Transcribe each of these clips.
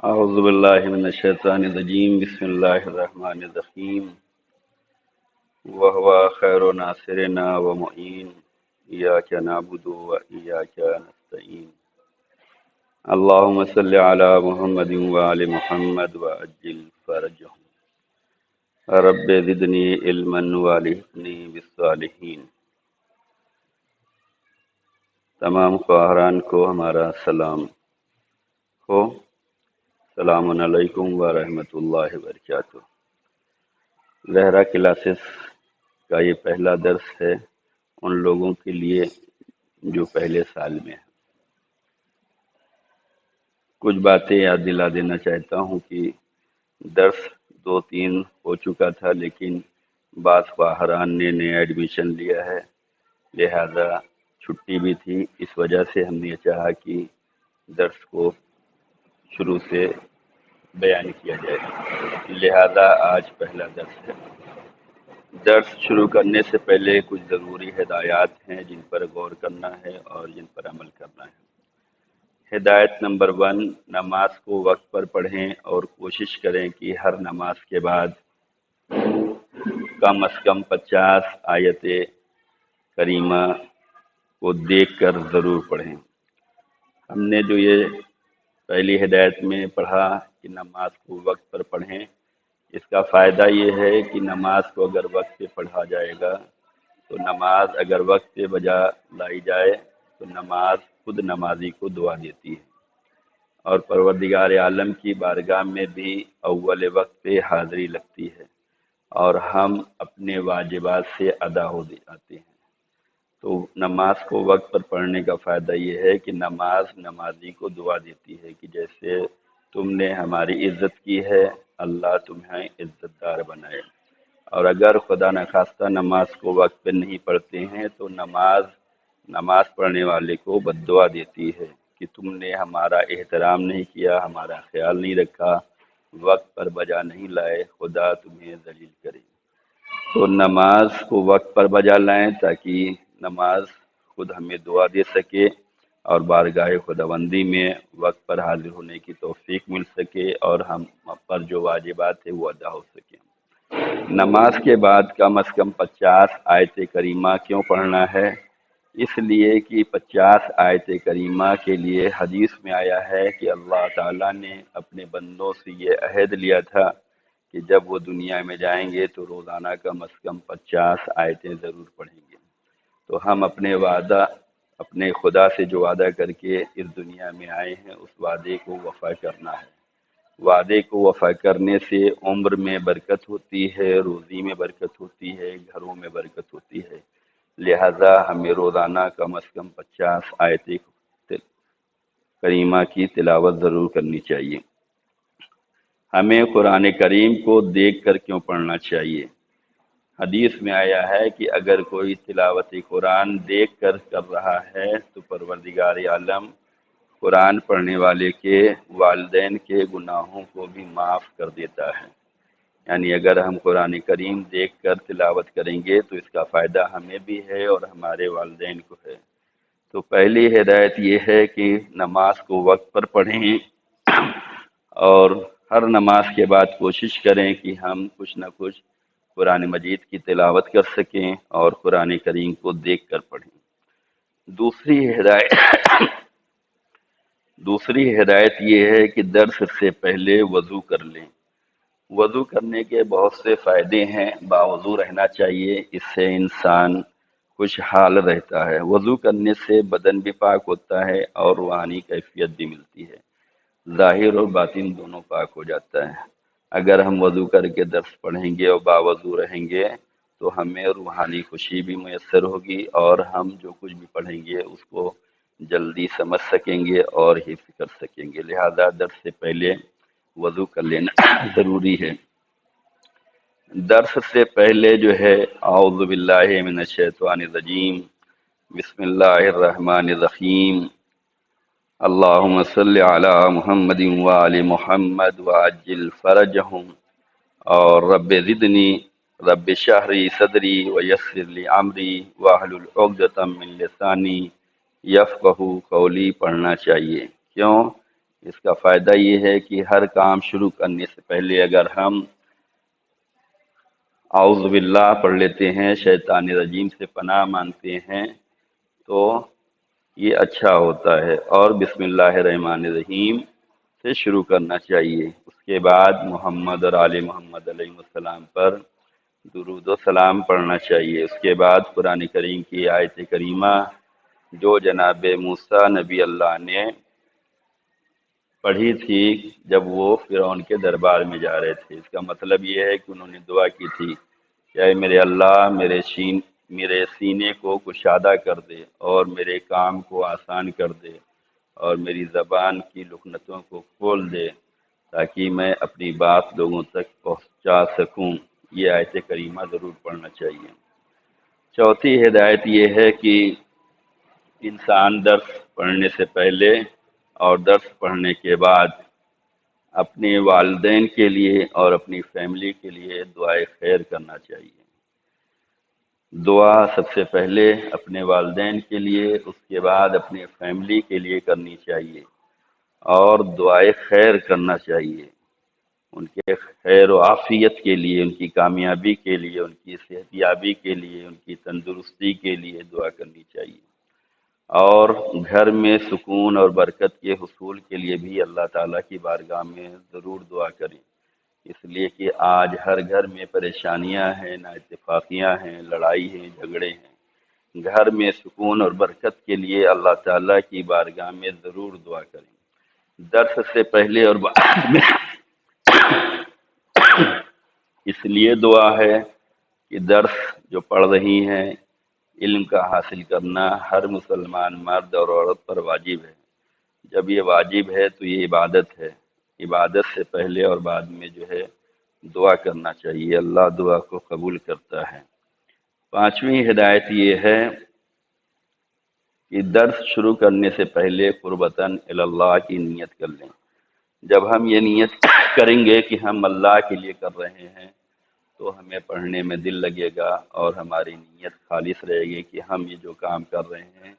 اعوذ باللہ من الشیطان الرجیم بسم اللہ الرحمن الرحیم وهو خیر ناصرنا ومعین ایاک نعبد وایاک نستعین اللهم صل علی محمد وآل محمد وعجل فرجهم رب زدنی علما والحقنی بالصالحین۔ تمام خواہران کو ہمارا سلام ہو۔ السلام علیکم ورحمۃ اللہ وبرکاتہ۔ لہرا کلاسز کا یہ پہلا درس ہے ان لوگوں کے لیے جو پہلے سال میں ہیں۔ کچھ باتیں یاد دلا دینا چاہتا ہوں کہ درس 2-3 ہو چکا تھا، لیکن بعض خواہران نے نیا ایڈمیشن لیا ہے، لہذا چھٹی بھی تھی، اس وجہ سے ہم نے چاہا کہ درس کو شروع سے بیان کیا جائے، لہذا آج پہلا درس ہے۔ درس شروع کرنے سے پہلے کچھ ضروری ہدایات ہیں جن پر غور کرنا ہے اور جن پر عمل کرنا ہے۔ ہدایت نمبر 1، نماز کو وقت پر پڑھیں اور کوشش کریں کہ ہر نماز کے بعد کم از کم 50 آیت کریمہ کو دیکھ کر ضرور پڑھیں۔ ہم نے جو یہ پہلی ہدایت میں پڑھا کہ نماز کو وقت پر پڑھیں، اس کا فائدہ یہ ہے کہ نماز کو اگر وقت پہ پڑھا جائے گا تو نماز اگر وقت پہ بجا لائی جائے تو نماز خود نمازی کو دعا دیتی ہے، اور پروردگار عالم کی بارگاہ میں بھی اول وقت پہ حاضری لگتی ہے اور ہم اپنے واجبات سے ادا ہو جاتے ہیں۔ تو نماز کو وقت پر پڑھنے کا فائدہ یہ ہے کہ نماز نمازی کو دعا دیتی ہے کہ جیسے تم نے ہماری عزت کی ہے، اللہ تمہیں عزت دار بنائے۔ اور اگر خدا نخواستہ نماز کو وقت پہ نہیں پڑھتے ہیں تو نماز پڑھنے والے کو بد دعا دیتی ہے کہ تم نے ہمارا احترام نہیں کیا، ہمارا خیال نہیں رکھا، وقت پر بجا نہیں لائے، خدا تمہیں ذلیل کرے۔ تو نماز کو وقت پر بجا لائیں تاکہ نماز خود ہمیں دعا دے سکے اور بارگاہ خداوندی میں وقت پر حاضر ہونے کی توفیق مل سکے اور ہم پر جو واجبات ہیں وہ ادا ہو سکیں۔ نماز کے بعد کم از کم 50 آیت کریمہ کیوں پڑھنا ہے؟ اس لیے کہ 50 آیت کریمہ کے لیے حدیث میں آیا ہے کہ اللہ تعالیٰ نے اپنے بندوں سے یہ عہد لیا تھا کہ جب وہ دنیا میں جائیں گے تو روزانہ کم از کم 50 آیتیں ضرور پڑھیں گے۔ تو ہم اپنے خدا سے جو وعدہ کر کے اس دنیا میں آئے ہیں اس وعدے کو وفا کرنا ہے۔ وعدے کو وفا کرنے سے عمر میں برکت ہوتی ہے، روزی میں برکت ہوتی ہے، گھروں میں برکت ہوتی ہے، لہذا ہمیں روزانہ کم از کم 50 آیت کریمہ کی تلاوت ضرور کرنی چاہیے۔ ہمیں قرآن کریم کو دیکھ کر کیوں پڑھنا چاہیے؟ حدیث میں آیا ہے کہ اگر کوئی تلاوت قرآن دیکھ کر رہا ہے تو پروردگار عالم قرآن پڑھنے والے کے والدین کے گناہوں کو بھی معاف کر دیتا ہے۔ یعنی اگر ہم قرآن کریم دیکھ کر تلاوت کریں گے تو اس کا فائدہ ہمیں بھی ہے اور ہمارے والدین کو ہے۔ تو پہلی ہدایت یہ ہے کہ نماز کو وقت پر پڑھیں اور ہر نماز کے بعد کوشش کریں کہ ہم کچھ نہ کچھ قرآن مجید کی تلاوت کر سکیں اور قرآن کریم کو دیکھ کر پڑھیں۔ دوسری ہدایت یہ ہے کہ درس سے پہلے وضو کر لیں۔ وضو کرنے کے بہت سے فائدے ہیں، باوضو رہنا چاہیے، اس سے انسان خوشحال رہتا ہے۔ وضو کرنے سے بدن بھی پاک ہوتا ہے اور روحانی کیفیت بھی ملتی ہے، ظاہر اور باطن دونوں پاک ہو جاتا ہے۔ اگر ہم وضو کر کے درس پڑھیں گے اور باوضو رہیں گے تو ہمیں روحانی خوشی بھی میسر ہوگی اور ہم جو کچھ بھی پڑھیں گے اس کو جلدی سمجھ سکیں گے اور حفظ کر سکیں گے، لہذا درس سے پہلے وضو کر لینا ضروری ہے۔ درس سے پہلے جو ہے اعوذ باللہ من الشیطان الرجیم بسم اللہ الرحمن الرحیم اللہم صلی علی محمد وآل محمد وعجل فرجہم، اور رب زدنی رب اشرح لی صدری ویسر لی امری واحلل عقدۃ من لسانی یفقہوا قولی پڑھنا چاہیے۔ کیوں؟ اس کا فائدہ یہ ہے کہ ہر کام شروع کرنے سے پہلے اگر ہم اعوذ باللہ پڑھ لیتے ہیں، شیطان رجیم سے پناہ مانگتے ہیں، تو یہ اچھا ہوتا ہے۔ اور بسم اللہ الرحمن الرحیم سے شروع کرنا چاہیے۔ اس کے بعد محمد اور آل محمد علیہ السلام پر درود و سلام پڑھنا چاہیے۔ اس کے بعد قرآن کریم کی آیت کریمہ جو جناب موسیٰ نبی اللہ نے پڑھی تھی جب وہ فرعون کے دربار میں جا رہے تھے، اس کا مطلب یہ ہے کہ انہوں نے دعا کی تھی کہ اے میرے اللہ، میرے سینے کو کشادہ کر دے اور میرے کام کو آسان کر دے اور میری زبان کی لکنتوں کو کھول دے تاکہ میں اپنی بات لوگوں تک پہنچا سکوں۔ یہ آیت کریمہ ضرور پڑھنا چاہیے۔ چوتھی ہدایت یہ ہے کہ انسان درس پڑھنے سے پہلے اور درس پڑھنے کے بعد اپنے والدین کے لیے اور اپنی فیملی کے لیے دعائے خیر کرنا چاہیے۔ دعا سب سے پہلے اپنے والدین کے لیے، اس کے بعد اپنے فیملی کے لیے کرنی چاہیے اور دعائے خیر کرنا چاہیے، ان کے خیر و عافیت کے لیے، ان کی کامیابی کے لیے، ان کی صحت یابی کے لیے، ان کی تندرستی کے لیے دعا کرنی چاہیے۔ اور گھر میں سکون اور برکت کے حصول کے لیے بھی اللہ تعالیٰ کی بارگاہ میں ضرور دعا کریں، اس لیے کہ آج ہر گھر میں پریشانیاں ہیں، نااتفاقیاں ہیں، لڑائی ہیں، جھگڑے ہیں۔ گھر میں سکون اور برکت کے لیے اللہ تعالیٰ کی بارگاہ میں ضرور دعا کریں۔ درس سے پہلے اور بعد میں اس لیے دعا ہے کہ درس جو پڑھ رہی ہیں، علم کا حاصل کرنا ہر مسلمان مرد اور عورت پر واجب ہے۔ جب یہ واجب ہے تو یہ عبادت ہے۔ عبادت سے پہلے اور بعد میں جو ہے دعا کرنا چاہیے، اللہ دعا کو قبول کرتا ہے۔ پانچویں ہدایت یہ ہے کہ درس شروع کرنے سے پہلے قربتاً اللہ کی نیت کر لیں۔ جب ہم یہ نیت کریں گے کہ ہم اللہ کے لیے کر رہے ہیں تو ہمیں پڑھنے میں دل لگے گا اور ہماری نیت خالص رہے گی کہ ہم یہ جو کام کر رہے ہیں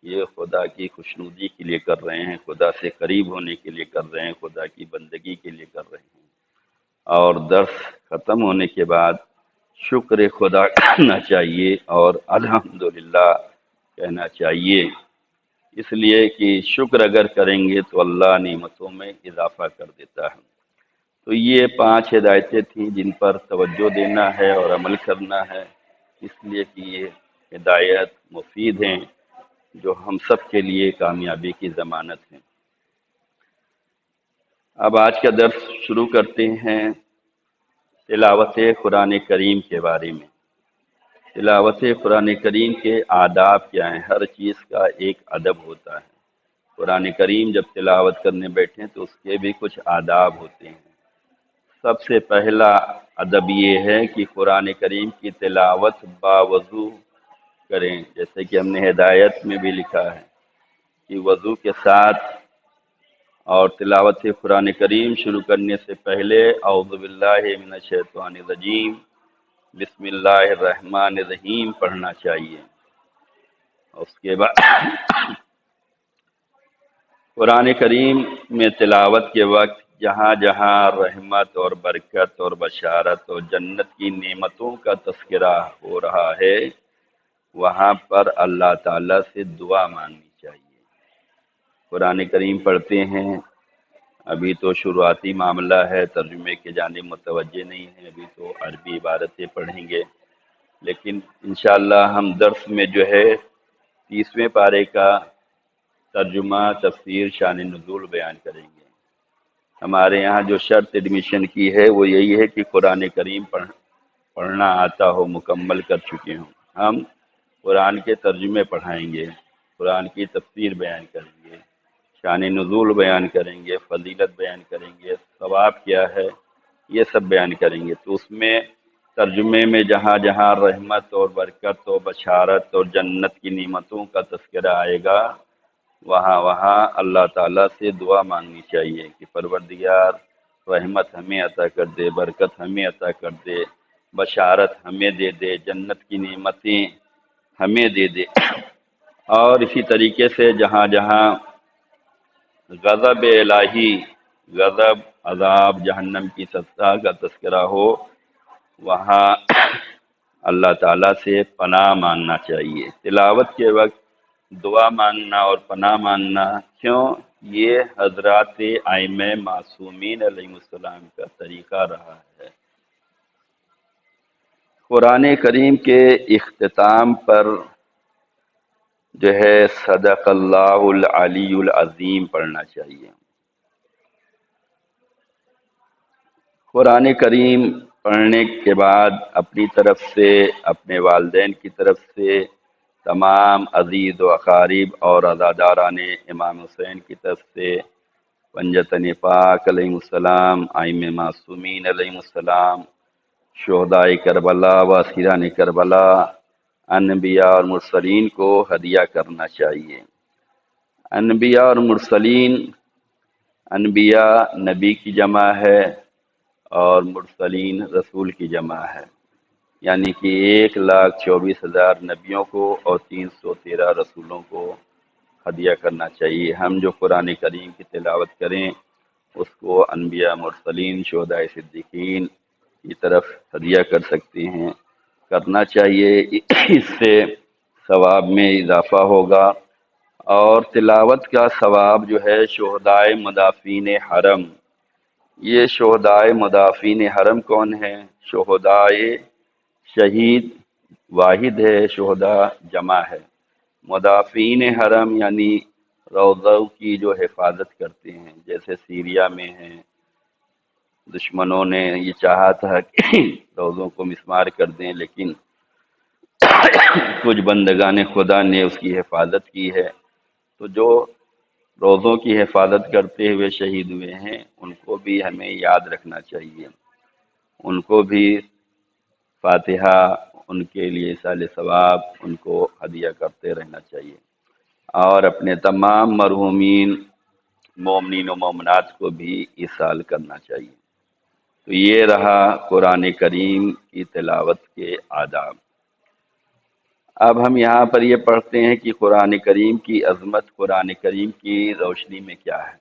یہ خدا کی خوشنودی کے لیے کر رہے ہیں، خدا سے قریب ہونے کے لیے کر رہے ہیں، خدا کی بندگی کے لیے کر رہے ہیں۔ اور درس ختم ہونے کے بعد شکر خدا کرنا چاہیے اور الحمدللہ کہنا چاہیے، اس لیے کہ شکر اگر کریں گے تو اللہ نعمتوں میں اضافہ کر دیتا ہے۔ تو یہ 5 ہدایتیں تھیں جن پر توجہ دینا ہے اور عمل کرنا ہے، اس لیے کہ یہ ہدایت مفید ہیں جو ہم سب کے لیے کامیابی کی ضمانت ہیں۔ اب آج کا درس شروع کرتے ہیں تلاوت قرآن کریم کے بارے میں۔ تلاوت قرآن کریم کے آداب کیا ہیں؟ ہر چیز کا ایک ادب ہوتا ہے۔ قرآن کریم جب تلاوت کرنے بیٹھیں تو اس کے بھی کچھ آداب ہوتے ہیں۔ سب سے پہلا ادب یہ ہے کہ قرآن کریم کی تلاوت باوضو کریں، جیسے کہ ہم نے ہدایت میں بھی لکھا ہے کہ وضو کے ساتھ اور تلاوت قرآن کریم شروع کرنے سے پہلے اعوذ باللہ من الشیطان الرجیم بسم اللہ الرحمن الرحیم پڑھنا چاہیے۔ اس کے بعد قرآن کریم میں تلاوت کے وقت جہاں جہاں رحمت اور برکت اور بشارت اور جنت کی نعمتوں کا تذکرہ ہو رہا ہے وہاں پر اللہ تعالیٰ سے دعا مانگنی چاہیے۔ قرآن کریم پڑھتے ہیں، ابھی تو شروعاتی معاملہ ہے، ترجمے کے جانب متوجہ نہیں ہیں، ابھی تو عربی عبارتیں پڑھیں گے، لیکن انشاءاللہ ہم درس میں جو ہے 30ویں پارے کا ترجمہ، تفسیر، شان نزول بیان کریں گے۔ ہمارے یہاں جو شرط ایڈمیشن کی ہے وہ یہی ہے کہ قرآن کریم پڑھنا آتا ہو، مکمل کر چکے ہوں۔ ہم قرآن کے ترجمے پڑھائیں گے، قرآن کی تفسیر بیان کریں گے، شان نزول بیان کریں گے، فضیلت بیان کریں گے، ثواب کیا ہے یہ سب بیان کریں گے۔ تو اس میں ترجمے میں جہاں جہاں رحمت اور برکت اور بشارت اور جنت کی نعمتوں کا تذکرہ آئے گا وہاں وہاں اللہ تعالیٰ سے دعا مانگنی چاہیے کہ پروردگار رحمت ہمیں عطا کر دے، برکت ہمیں عطا کر دے، بشارت ہمیں دے دے، جنت کی نعمتیں ہمیں دے دے۔ اور اسی طریقے سے جہاں جہاں غضب الہی، غضب، عذاب، جہنم کی سزا کا تذکرہ ہو، وہاں اللہ تعالیٰ سے پناہ مانگنا چاہیے۔ تلاوت کے وقت دعا مانگنا اور پناہ مانگنا، کیوں؟ یہ حضرات ائمہ معصومین علیہ السلام کا طریقہ رہا ہے۔ قرآن کریم کے اختتام پر جو ہے صدق اللہ العلی العظیم پڑھنا چاہیے۔ قرآن کریم پڑھنے کے بعد اپنی طرف سے، اپنے والدین کی طرف سے، تمام عزیز و اقارب اور عزاداران امام حسین کی طرف سے، پنجتن پاک علیہ السلام، ائمہ معصومین علیہ السلام، شہداء کربلا و اسیران کربلا، انبیاء اور مرسلین کو ہدیہ کرنا چاہیے۔ انبیاء اور مرسلین، انبیاء نبی کی جمع ہے اور مرسلین رسول کی جمع ہے، یعنی کہ 1,24,000 نبیوں کو اور 313 رسولوں کو ہدیہ کرنا چاہیے۔ ہم جو قرآن کریم کی تلاوت کریں اس کو انبیاء، مرسلین، شہداء، صدیقین کی طرف ہدیہ کر سکتے ہیں، کرنا چاہیے۔ اس سے ثواب میں اضافہ ہوگا۔ اور تلاوت کا ثواب جو ہے شہداء مدافعین حرم، یہ شہداء مدافعین حرم کون ہیں؟ شہداء، شہید واحد ہے، شہداء جمع ہے۔ مدافعین حرم یعنی روضوں کی جو حفاظت کرتے ہیں، جیسے سیریا میں ہیں، دشمنوں نے یہ چاہا تھا کہ روضوں کو مسمار کر دیں، لیکن کچھ بندگان خدا نے اس کی حفاظت کی ہے۔ تو جو روضوں کی حفاظت کرتے ہوئے شہید ہوئے ہیں ان کو بھی ہمیں یاد رکھنا چاہیے، ان کو بھی فاتحہ، ان کے لیے ایصال ثواب، ان کو ہدیہ کرتے رہنا چاہیے، اور اپنے تمام مرحومین مومنین و مومنات کو بھی ایصال کرنا چاہیے۔ تو یہ رہا قرآن کریم کی تلاوت کے آداب۔ اب ہم یہاں پر یہ پڑھتے ہیں کہ قرآن کریم کی عظمت، قرآن کریم کی روشنی میں کیا ہے۔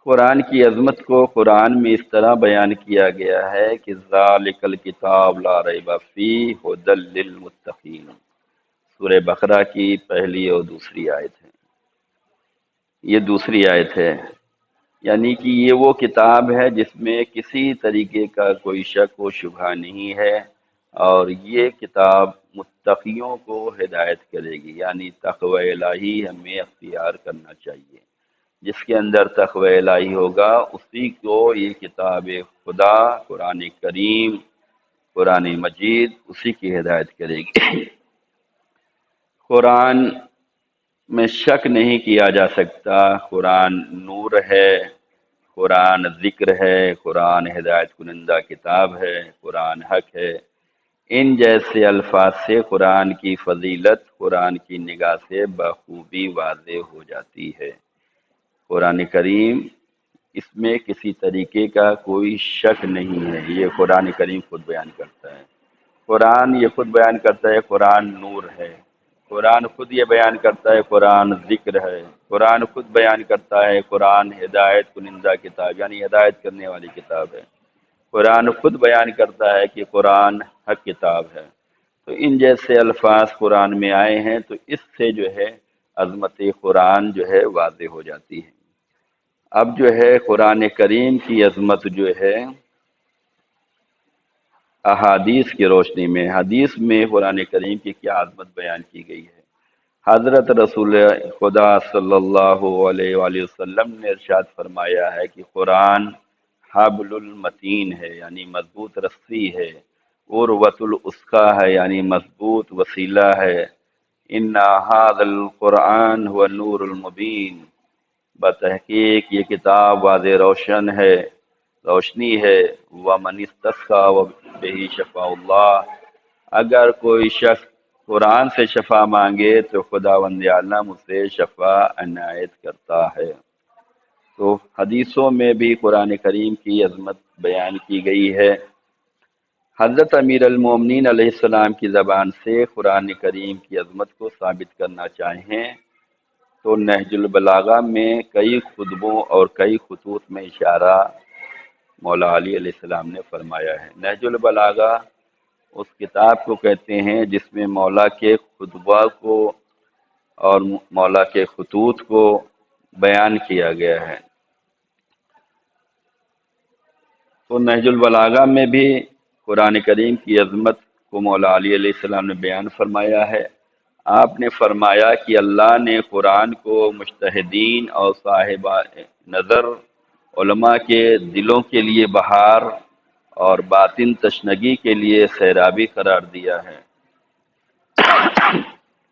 قرآن کی عظمت کو قرآن میں اس طرح بیان کیا گیا ہے کہ ذالک الکتاب لا ریب فیہ ھدی للمتقین، سورہ بقرہ کی پہلی اور دوسری آیت ہے، یہ دوسری آیت ہے، یعنی کہ یہ وہ کتاب ہے جس میں کسی طریقے کا کوئی شک و شبہ نہیں ہے، اور یہ کتاب متقیوں کو ہدایت کرے گی، یعنی تقوی الہی ہمیں اختیار کرنا چاہیے۔ جس کے اندر تقوی الہی ہوگا اسی کو یہ کتاب خدا، قرآن کریم، قرآن مجید، اسی کی ہدایت کرے گی۔ قرآن میں شک نہیں کیا جا سکتا، قرآن نور ہے، قرآن ذکر ہے، قرآن ہدایت کنندہ کتاب ہے، قرآن حق ہے۔ ان جیسے الفاظ سے قرآن کی فضیلت قرآن کی نگاہ سے بخوبی واضح ہو جاتی ہے۔ قرآن کریم، اس میں کسی طریقے کا کوئی شک نہیں ہے، یہ قرآن کریم خود بیان کرتا ہے۔ قرآن یہ خود بیان کرتا ہے قرآن نور ہے، قرآن خود یہ بیان کرتا ہے قرآن ذکر ہے، قرآن خود بیان کرتا ہے قرآن ہدایت کنندہ کتاب، یعنی ہدایت کرنے والی کتاب ہے۔ قرآن خود بیان کرتا ہے کہ قرآن حق کتاب ہے۔ تو ان جیسے الفاظ قرآن میں آئے ہیں تو اس سے جو ہے عظمت قرآن جو ہے واضح ہو جاتی ہے۔ اب جو ہے قرآن کریم کی عظمت جو ہے احادیث کی روشنی میں، حدیث میں قرآن کریم کی کیا عظمت بیان کی گئی ہے۔ حضرت رسول خدا صلی اللہ علیہ وآلہ وسلم نے ارشاد فرمایا ہے کہ قرآن حبل المتین ہے، یعنی مضبوط رسی ہے، عروۃ الوثقی ہے، یعنی مضبوط وسیلہ ہے۔ ان ھذا القرآن هو النور المبین، بتحقیق یہ کتاب واضح روشن ہے، روشنی ہے۔ ومن استسقى وبه شفاء اللہ، اگر کوئی شخص قرآن سے شفا مانگے تو خداوند عالم اسے شفا عنایت کرتا ہے۔ تو حدیثوں میں بھی قرآن کریم کی عظمت بیان کی گئی ہے۔ حضرت امیر المومنین علیہ السلام کی زبان سے قرآن کریم کی عظمت کو ثابت کرنا چاہیں تو نہج البلاغہ میں کئی خطبوں اور کئی خطوط میں اشارہ مولا علی علیہ السلام نے فرمایا ہے۔ نہج البلاغہ اس کتاب کو کہتے ہیں جس میں مولا کے خطبہ کو اور مولا کے خطوط کو بیان کیا گیا ہے۔ تو نہج البلاغہ میں بھی قرآن کریم کی عظمت کو مولا علی علیہ السلام نے بیان فرمایا ہے۔ آپ نے فرمایا کہ اللہ نے قرآن کو مجتہدین اور صاحب نظر علماء کے دلوں کے لیے بہار اور باطن تشنگی کے لیے سیرابی قرار دیا ہے۔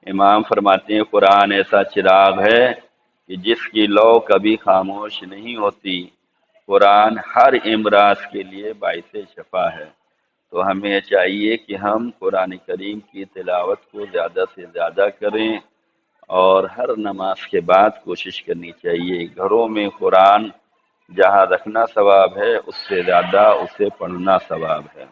امام فرماتے ہیں قرآن ایسا چراغ ہے کہ جس کی لو کبھی خاموش نہیں ہوتی۔ قرآن ہر امراض کے لیے باعث شفا ہے۔ تو ہمیں چاہیے کہ ہم قرآن کریم کی تلاوت کو زیادہ سے زیادہ کریں اور ہر نماز کے بعد کوشش کرنی چاہیے۔ گھروں میں قرآن جہاں رکھنا ثواب ہے اس سے زیادہ اسے پڑھنا ثواب ہے۔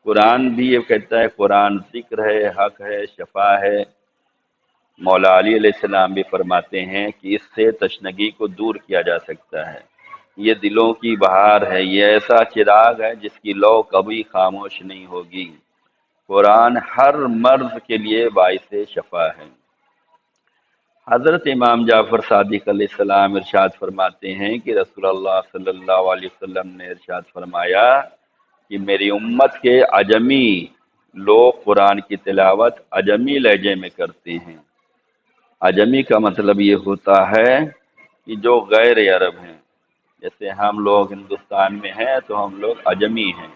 قرآن بھی یہ کہتا ہے قرآن ذکر ہے، حق ہے، شفا ہے۔ مولا علی علیہ السلام بھی فرماتے ہیں کہ اس سے تشنگی کو دور کیا جا سکتا ہے۔ یہ دلوں کی بہار ہے، یہ ایسا چراغ ہے جس کی لو کبھی خاموش نہیں ہوگی۔ قرآن ہر مرض کے لیے باعث شفا ہے۔ حضرت امام جعفر صادق علیہ السلام ارشاد فرماتے ہیں کہ رسول اللہ صلی اللہ علیہ وسلم نے ارشاد فرمایا کہ میری امت کے عجمی لوگ قرآن کی تلاوت عجمی لہجے میں کرتے ہیں۔ عجمی کا مطلب یہ ہوتا ہے کہ جو غیر عرب ہیں، جیسے ہم لوگ ہندوستان میں ہیں تو ہم لوگ عجمی ہیں،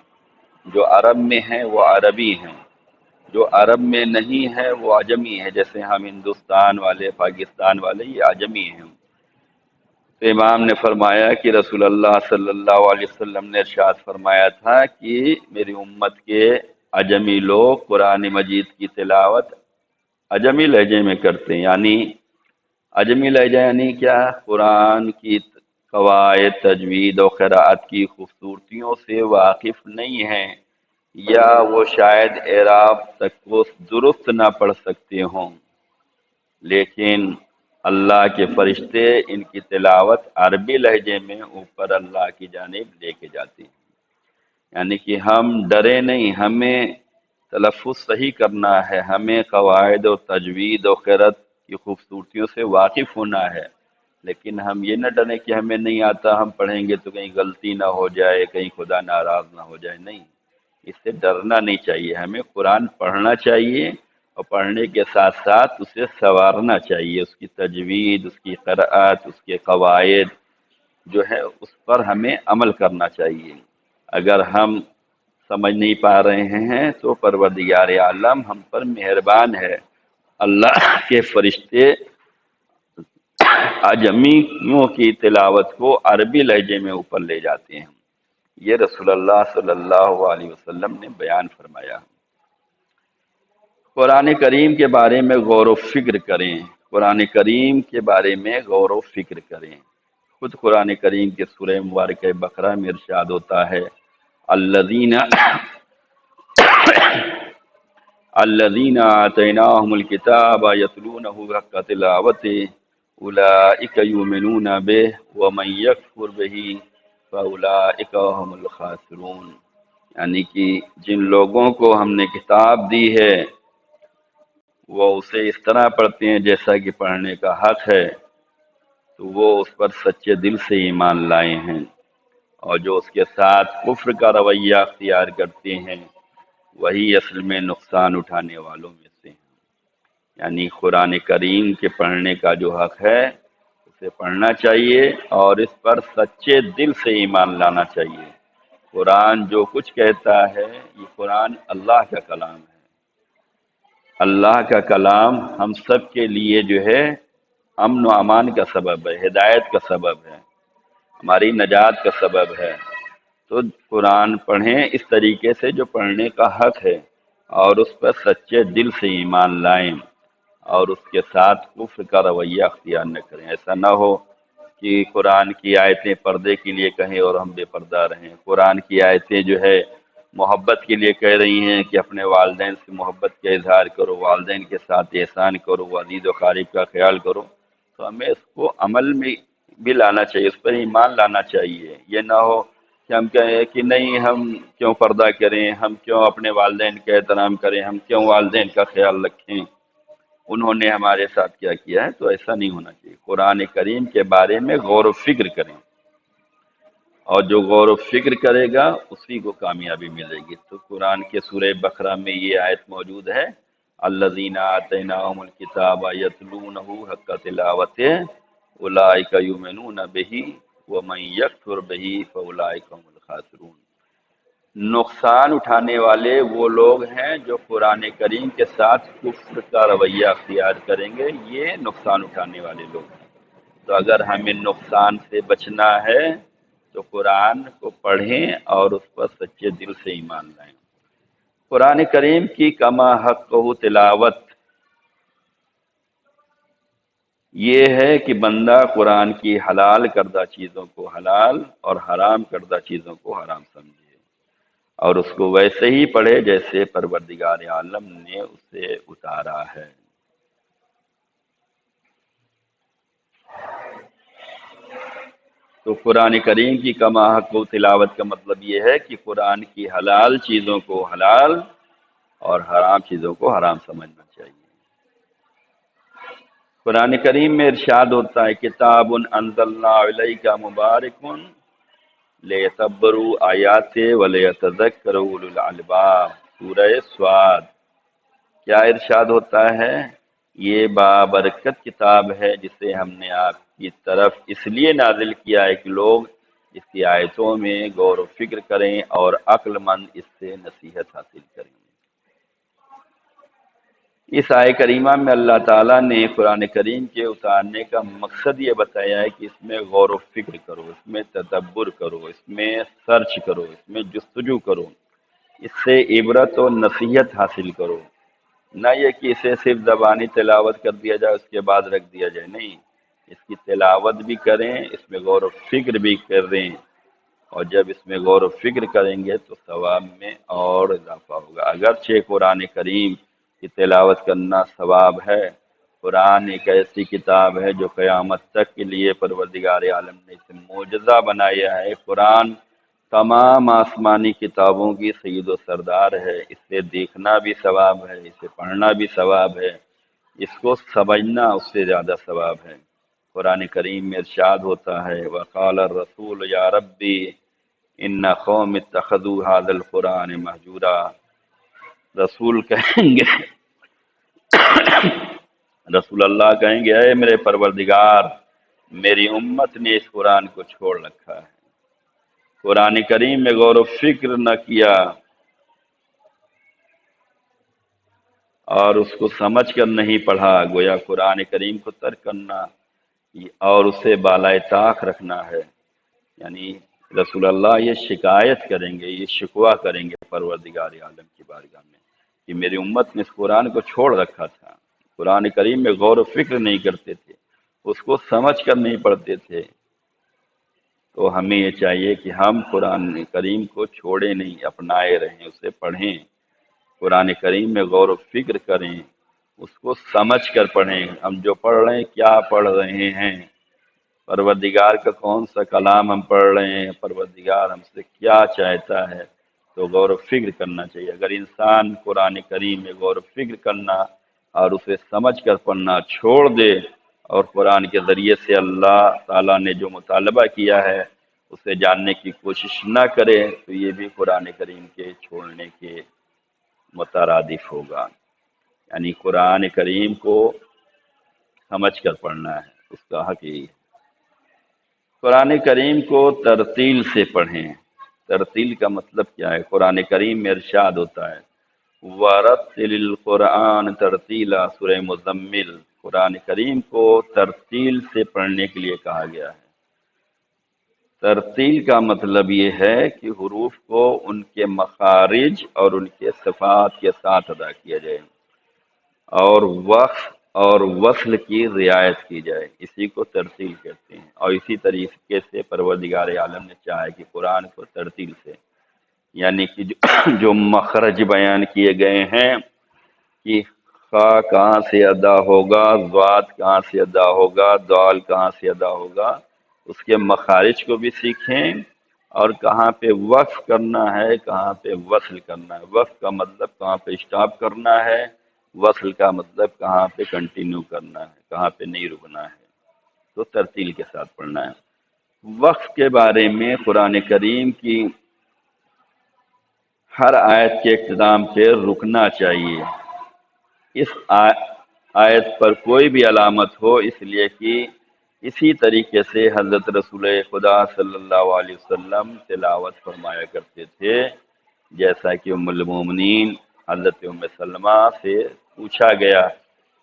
جو عرب میں ہیں وہ عربی ہیں، جو عرب میں نہیں ہے وہ عجمی ہے، جیسے ہم ہندوستان والے، پاکستان والے، یہ عجمی ہیں۔ تو امام نے فرمایا کہ رسول اللہ صلی اللہ علیہ وسلم نے ارشاد فرمایا تھا کہ میری امت کے عجمی لوگ قرآن مجید کی تلاوت عجمی لہجے میں کرتے ہیں۔ یعنی عجمی لہجہ یعنی کیا؟ قرآن کی قواعد، تجوید و قراءت کی خوبصورتیوں سے واقف نہیں ہیں، یا وہ شاید اعراب تک وہ درست نہ پڑھ سکتے ہوں، لیکن اللہ کے فرشتے ان کی تلاوت عربی لہجے میں اوپر اللہ کی جانب لے کے جاتے ہیں۔ یعنی کہ ہم ڈرے نہیں، ہمیں تلفظ صحیح کرنا ہے، ہمیں قواعد و تجوید و قرأت کی خوبصورتیوں سے واقف ہونا ہے، لیکن ہم یہ نہ ڈریں کہ ہمیں نہیں آتا، ہم پڑھیں گے تو کہیں غلطی نہ ہو جائے، کہیں خدا ناراض نہ ہو جائے۔ نہیں، اس سے ڈرنا نہیں چاہیے، ہمیں قرآن پڑھنا چاہیے اور پڑھنے کے ساتھ ساتھ اسے سنوارنا چاہیے، اس کی تجوید، اس کی قراءت، اس کے قواعد جو ہے اس پر ہمیں عمل کرنا چاہیے۔ اگر ہم سمجھ نہیں پا رہے ہیں تو پروردگار عالم ہم پر مہربان ہے، اللہ کے فرشتے عجمیوں کی تلاوت کو عربی لہجے میں اوپر لے جاتے ہیں۔ یہ رسول اللہ صلی اللہ علیہ وسلم نے بیان فرمایا۔ قرآن کریم کے بارے میں غور و فکر کریں، قرآن کریم کے بارے میں غور و فکر کریں۔ خود قرآن کریم کے سورہ مبارکہ بقرہ میں ارشاد ہوتا ہے الذین آتیناہم الکتاب یتلونہ حق تلاوتہ اولئک یؤمنون بہ ومن یکفر بہ فاولئک هم الخاسرون۔ یعنی کہ جن لوگوں کو ہم نے کتاب دی ہے وہ اسے اس طرح پڑھتے ہیں جیسا کہ پڑھنے کا حق ہے، تو وہ اس پر سچے دل سے ایمان لائے ہیں، اور جو اس کے ساتھ کفر کا رویہ اختیار کرتے ہیں وہی اصل میں نقصان اٹھانے والوں میں سے ہیں۔ یعنی قرآن کریم کے پڑھنے کا جو حق ہے اسے پڑھنا چاہیے اور اس پر سچے دل سے ایمان لانا چاہیے۔ قرآن جو کچھ کہتا ہے یہ قرآن اللہ کا کلام ہے، اللہ کا کلام ہم سب کے لیے جو ہے امن و امان کا سبب ہے، ہدایت کا سبب ہے، ہماری نجات کا سبب ہے۔ تو قرآن پڑھیں اس طریقے سے جو پڑھنے کا حق ہے، اور اس پر سچے دل سے ایمان لائیں، اور اس کے ساتھ کفر کا رویہ اختیار نہ کریں۔ ایسا نہ ہو کہ قرآن کی آیتیں پردے کے لیے کہیں اور ہم بے پردہ رہیں، قرآن کی آیتیں جو ہے محبت کے لیے کہہ رہی ہیں کہ اپنے والدین سے محبت کا اظہار کرو، والدین کے ساتھ احسان کرو، عزیز و قریب کا خیال کرو، تو ہمیں اس کو عمل میں بھی لانا چاہیے، اس پر ایمان لانا چاہیے۔ یہ نہ ہو کہ ہم کہیں کہ نہیں، ہم کیوں پردہ کریں، ہم کیوں اپنے والدین کا احترام کریں، ہم کیوں والدین کا خیال رکھیں، انہوں نے ہمارے ساتھ کیا کیا ہے۔ تو ایسا نہیں ہونا چاہیے۔ قرآن کریم کے بارے میں غور و فکر کریں، اور جو غور و فکر کرے گا اسی کو کامیابی ملے گی۔ تو قرآن کے سورہ بقرہ میں یہ آیت موجود ہے، الذین آتیناہم الکتاب یتلونہ حق تلاوتہ اولئک یؤمنون بہ ومن یکفر بہ فاولئک هم الخاسرون۔ نقصان اٹھانے والے وہ لوگ ہیں جو قرآن کریم کے ساتھ کفر کا رویہ اختیار کریں گے، یہ نقصان اٹھانے والے لوگ ہیں۔ تو اگر ہمیں نقصان سے بچنا ہے تو قرآن کو پڑھیں اور اس پر سچے دل سے ایمان لائیں۔ قرآن کریم کی کما حق تلاوت یہ ہے کہ بندہ قرآن کی حلال کردہ چیزوں کو حلال اور حرام کردہ چیزوں کو حرام سمجھے، اور اس کو ویسے ہی پڑھے جیسے پروردگار عالم نے اسے اتارا ہے۔ تو قرآن کریم کی کما حق و تلاوت کا مطلب یہ ہے کہ قرآن کی حلال چیزوں کو حلال اور حرام چیزوں کو حرام سمجھنا چاہیے۔ قرآن کریم میں ارشاد ہوتا ہے، کتاب انزلنا الیک مبارک لیتدبروا آیاتہ ولیتذکر اولو الالباب، سورہ سواد۔ کیا ارشاد ہوتا ہے؟ یہ بابرکت کتاب ہے جسے ہم نے آپ کی طرف اس لیے نازل کیا ہے کہ لوگ اس کی آیتوں میں غور و فکر کریں اور عقل مند اس سے نصیحت حاصل کریں۔ اس آیہ کریمہ میں اللہ تعالیٰ نے قرآن کریم کے اتارنے کا مقصد یہ بتایا ہے کہ اس میں غور و فکر کرو، اس میں تدبر کرو، اس میں سرچ کرو، اس میں جستجو کرو، اس سے عبرت و نصیحت حاصل کرو۔ نہ یہ کہ اسے صرف زبانی تلاوت کر دیا جائے اس کے بعد رکھ دیا جائے، نہیں، اس کی تلاوت بھی کریں، اس میں غور و فکر بھی کریں، اور جب اس میں غور و فکر کریں گے تو ثواب میں اور اضافہ ہوگا۔ اگرچہ قرآن کریم کی تلاوت کرنا ثواب ہے، قرآن ایک ایسی کتاب ہے جو قیامت تک کے لیے پروردگار عالم نے اسے معجزہ بنایا ہے۔ قرآن تمام آسمانی کتابوں کی سید و سردار ہے، اسے دیکھنا بھی ثواب ہے، اسے پڑھنا بھی ثواب ہے، اس کو سمجھنا اس سے زیادہ ثواب ہے۔ قرآن کریم میں ارشاد ہوتا ہے، وقال الرسول یا ربی ان قوم اتخذوا هذا القرآن مہجورا، رسول کہیں گے رسول اللہ کہیں گے، اے میرے پروردگار، میری امت نے اس قرآن کو چھوڑ رکھا ہے، قرآن کریم میں غور و فکر نہ کیا اور اس کو سمجھ کر نہیں پڑھا۔ گویا قرآن کریم کو ترک کرنا اور اسے بالائے طاق رکھنا ہے، یعنی رسول اللہ یہ شکایت کریں گے، یہ شکوہ کریں گے پروردگار عالم کی بارگاہ میں کہ میری امت نے اس قرآن کو چھوڑ رکھا تھا، قرآن کریم میں غور و فکر نہیں کرتے تھے، اس کو سمجھ کر نہیں پڑھتے تھے۔ تو ہمیں یہ چاہیے کہ ہم قرآن کریم کو چھوڑیں نہیں، اپنائے رہیں، اسے پڑھیں، قرآن کریم میں غور و فکر کریں، اس کو سمجھ کر پڑھیں۔ ہم جو پڑھ رہے ہیں کیا پڑھ رہے ہیں، پروردگار کا کون سا کلام ہم پڑھ رہے ہیں، پروردگار ہم سے کیا چاہتا ہے، تو غور و فکر کرنا چاہیے۔ اگر انسان قرآن کریم میں غور و فکر کرنا اور اسے سمجھ کر پڑھنا چھوڑ دے اور قرآن کے ذریعے سے اللہ تعالیٰ نے جو مطالبہ کیا ہے اسے جاننے کی کوشش نہ کرے، تو یہ بھی قرآن کریم کے چھوڑنے کے مترادف ہوگا۔ یعنی قرآن کریم کو سمجھ کر پڑھنا ہے، اس کا حق یہی ہے۔ قرآن کریم کو ترتیل سے پڑھیں۔ ترتیل کا مطلب کیا ہے؟ قرآن کریم میں ارشاد ہوتا ہے، وَرَتِّلِ الْقُرْآنَ تَرْتِيلًا، سورہ مزمل۔ قرآن کریم کو ترتیل سے پڑھنے کے لیے کہا گیا ہے۔ ترتیل کا مطلب یہ ہے کہ حروف کو ان کے مخارج اور ان کے صفات کے ساتھ ادا کیا جائے، اور وقف اور وصل کی رعایت کی جائے، اسی کو ترتیل کہتے ہیں۔ اور اسی طریقے سے پروردگار عالم نے چاہا کہ قرآن کو ترتیل سے، یعنی کہ جو مخرج بیان کیے گئے ہیں کہ خا کہاں سے ادا ہوگا، ضاد کہاں سے ادا ہوگا، دال کہاں سے ادا ہوگا، اس کے مخارج کو بھی سیکھیں، اور کہاں پہ وقف کرنا ہے، کہاں پہ وصل کرنا ہے۔ وقف کا مطلب کہاں پہ اسٹاپ کرنا ہے، وصل کا مطلب کہاں پہ کنٹینیو کرنا ہے، کہاں پہ نہیں رکنا ہے۔ تو ترتیل کے ساتھ پڑھنا ہے۔ وقف کے بارے میں قرآن کریم کی ہر آیت کے اختتام پہ رکنا چاہیے۔ اس آیت پر کوئی بھی علامت ہو، اس لیے کہ اسی طریقے سے حضرت رسول خدا صلی اللہ علیہ وسلم تلاوت فرمایا کرتے تھے، جیسا کہ ام المومنین حضرت ام سلمہ سے پوچھا گیا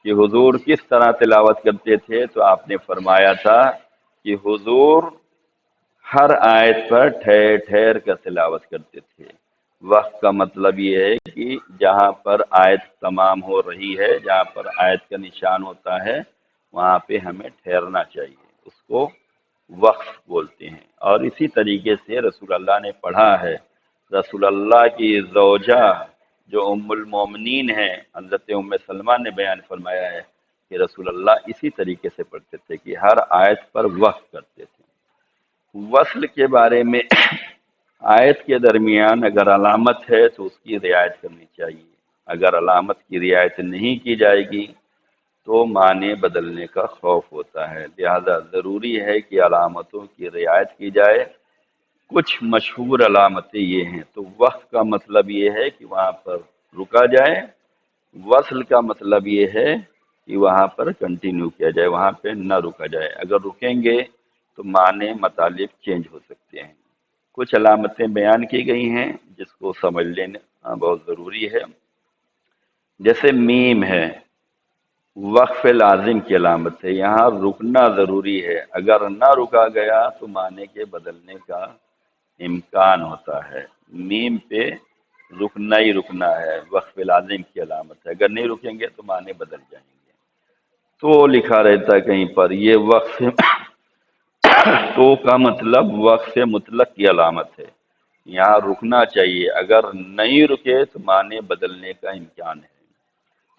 کہ حضور کس طرح تلاوت کرتے تھے، تو آپ نے فرمایا تھا کہ حضور ہر آیت پر ٹھہر ٹھہر کر تلاوت کرتے تھے۔ وقت کا مطلب یہ ہے کہ جہاں پر آیت تمام ہو رہی ہے، جہاں پر آیت کا نشان ہوتا ہے، وہاں پہ ہمیں ٹھہرنا چاہیے، اس کو وقف بولتے ہیں۔ اور اسی طریقے سے رسول اللہ نے پڑھا ہے، رسول اللہ کی زوجہ جو ام المومنین ہیں حضرت ام سلمہ نے بیان فرمایا ہے کہ رسول اللہ اسی طریقے سے پڑھتے تھے کہ ہر آیت پر وقف کرتے تھے۔ وصل کے بارے میں آیت کے درمیان اگر علامت ہے تو اس کی رعایت کرنی چاہیے، اگر علامت کی رعایت نہیں کی جائے گی تو معنی بدلنے کا خوف ہوتا ہے، لہذا ضروری ہے کہ علامتوں کی رعایت کی جائے۔ کچھ مشہور علامتیں یہ ہیں، تو وقف کا مطلب یہ ہے کہ وہاں پر رکا جائے، وصل کا مطلب یہ ہے کہ وہاں پر کنٹینیو کیا جائے، وہاں پہ نہ رکا جائے۔ اگر رکیں گے تو معنی مطالب چینج ہو سکتے ہیں۔ کچھ علامتیں بیان کی گئی ہیں جس کو سمجھ لینا بہت ضروری ہے، جیسے میم ہے، وقف لازم کی علامت ہے، یہاں رکنا ضروری ہے، اگر نہ رکا گیا تو معنی کے بدلنے کا امکان ہوتا ہے۔ میم پہ رکنا ہی رکنا ہے، وقف لازم کی علامت ہے، اگر نہیں رکیں گے تو معنی بدل جائیں گے۔ تو لکھا رہتا ہے کہیں پر یہ وقف تو کا مطلب وقف مطلق کی علامت ہے، یہاں رکنا چاہیے، اگر نہیں رکے تو معنی بدلنے کا امکان ہے۔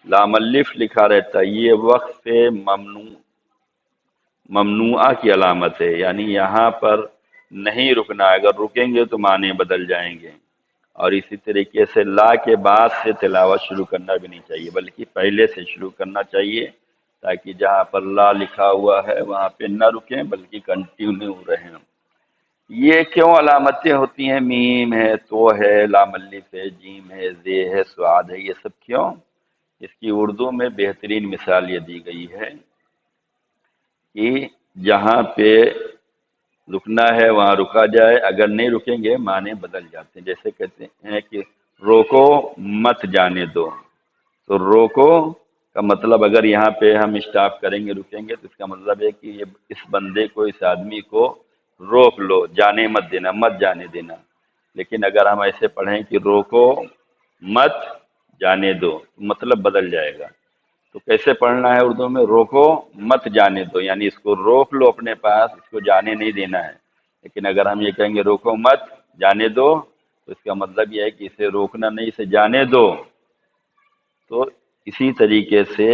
لام الف لکھا رہتا ہے، یہ وقف ممنوعہ کی علامت ہے، یعنی یہاں پر نہیں رکنا، اگر رکیں گے تو معنی بدل جائیں گے۔ اور اسی طریقے سے لا کے بعد سے تلاوت شروع کرنا بھی نہیں چاہیے، بلکہ پہلے سے شروع کرنا چاہیے، تاکہ جہاں پر لا لکھا ہوا ہے وہاں پہ نہ رکیں بلکہ کنٹینیو رہیں۔ یہ کیوں علامتیں ہوتی ہیں؟ میم ہے، تو ہے، لام الف ہے، جیم ہے، زے ہے، سعاد ہے، یہ سب کیوں؟ اس کی اردو میں بہترین مثال یہ دی گئی ہے کہ جہاں پہ رکنا ہے وہاں رکا جائے، اگر نہیں رکیں گے معنی بدل جاتے ہیں۔ جیسے کہتے ہیں کہ روکو مت جانے دو، تو روکو کا مطلب اگر یہاں پہ ہم اسٹاپ کریں گے، رکیں گے، تو اس کا مطلب ہے کہ یہ اس بندے کو، اس آدمی کو روک لو، جانے مت دینا، مت جانے دینا۔ لیکن اگر ہم ایسے پڑھیں کہ روکو مت جانے دو، تو مطلب بدل جائے گا۔ تو کیسے پڑھنا ہے اردو میں؟ روکو مت جانے دو، یعنی اس کو روک لو اپنے پاس، اس کو جانے نہیں دینا ہے۔ لیکن اگر ہم یہ کہیں گے روکو مت جانے دو، تو اس کا مطلب یہ ہے کہ اسے روکنا نہیں، اسے جانے دو۔ تو اسی طریقے سے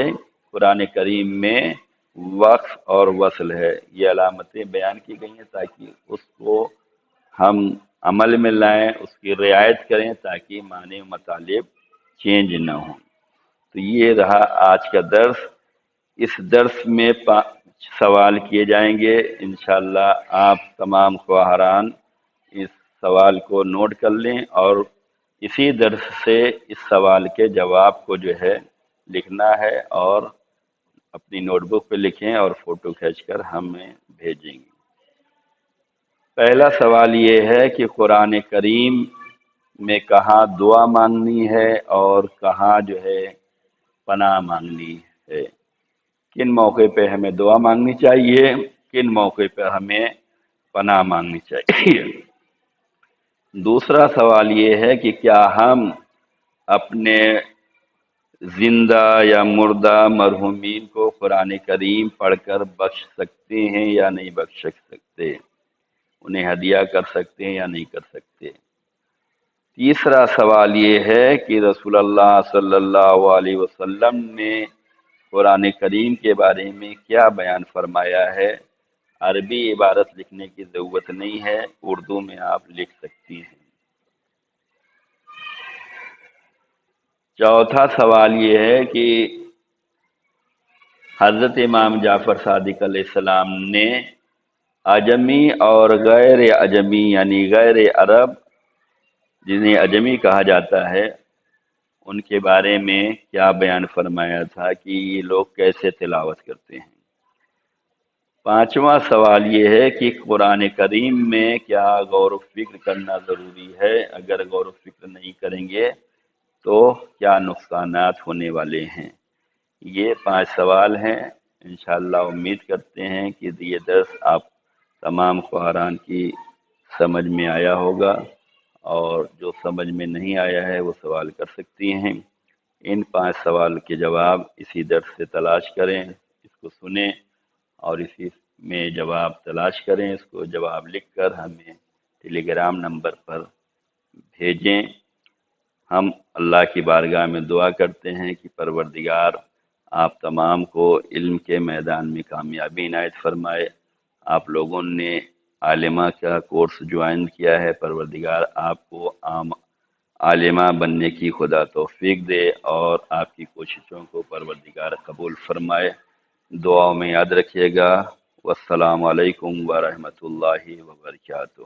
قرآن کریم میں وقف اور وصل ہے، یہ علامتیں بیان کی گئی ہیں تاکہ اس کو ہم عمل میں لائیں، اس کی رعایت کریں، تاکہ معنی و مطالب چینج نہ ہوں۔ تو یہ رہا آج کا درس۔ اس درس میں 5 سوال کیے جائیں گے، انشاءاللہ آپ تمام خواہران اس سوال کو نوٹ کر لیں، اور اسی درس سے اس سوال کے جواب کو جو ہے لکھنا ہے، اور اپنی نوٹ بک پہ لکھیں اور فوٹو کھینچ کر ہمیں بھیجیں گے۔ پہلا سوال یہ ہے کہ قرآن کریم میں کہاں دعا مانگنی ہے اور کہاں جو ہے پناہ مانگنی ہے؟ کن موقع پہ ہمیں دعا مانگنی چاہیے، کن موقع پہ ہمیں پناہ مانگنی چاہیے؟ دوسرا سوال یہ ہے کہ کیا ہم اپنے زندہ یا مردہ مرحومین کو قرآن کریم پڑھ کر بخش سکتے ہیں یا نہیں بخش سکتے، انہیں ہدیہ کر سکتے ہیں یا نہیں کر سکتے؟ تیسرا سوال یہ ہے کہ رسول اللہ صلی اللہ علیہ وسلم نے قرآن کریم کے بارے میں کیا بیان فرمایا ہے؟ عربی عبارت لکھنے کی ضرورت نہیں ہے، اردو میں آپ لکھ سکتی ہیں۔ چوتھا سوال یہ ہے کہ حضرت امام جعفر صادق علیہ السلام نے اجمی اور غیر اجمی یعنی غیر عرب جنہیں اجمی کہا جاتا ہے ان کے بارے میں کیا بیان فرمایا تھا کہ یہ لوگ کیسے تلاوت کرتے ہیں؟ پانچواں سوال یہ ہے کہ قرآن کریم میں کیا غور و فکر کرنا ضروری ہے؟ اگر غور و فکر نہیں کریں گے تو کیا نقصانات ہونے والے ہیں؟ یہ 5 سوال ہیں۔ انشاءاللہ امید کرتے ہیں کہ یہ درس آپ تمام خواہران کی سمجھ میں آیا ہوگا، اور جو سمجھ میں نہیں آیا ہے وہ سوال کر سکتی ہیں۔ ان 5 سوال کے جواب اسی درس سے تلاش کریں، اس کو سنیں اور اسی میں جواب تلاش کریں، اس کو جواب لکھ کر ہمیں ٹیلی گرام نمبر پر بھیجیں۔ ہم اللہ کی بارگاہ میں دعا کرتے ہیں کہ پروردگار آپ تمام کو علم کے میدان میں کامیابی عنایت فرمائے۔ آپ لوگوں نے عالمہ کا کورس جوائن کیا ہے، پروردگار آپ کو عالمہ بننے کی خدا توفیق دے اور آپ کی کوششوں کو پروردگار قبول فرمائے۔ دعاؤں میں یاد رکھیے گا۔ والسلام علیکم ورحمۃ اللہ وبرکاتہ۔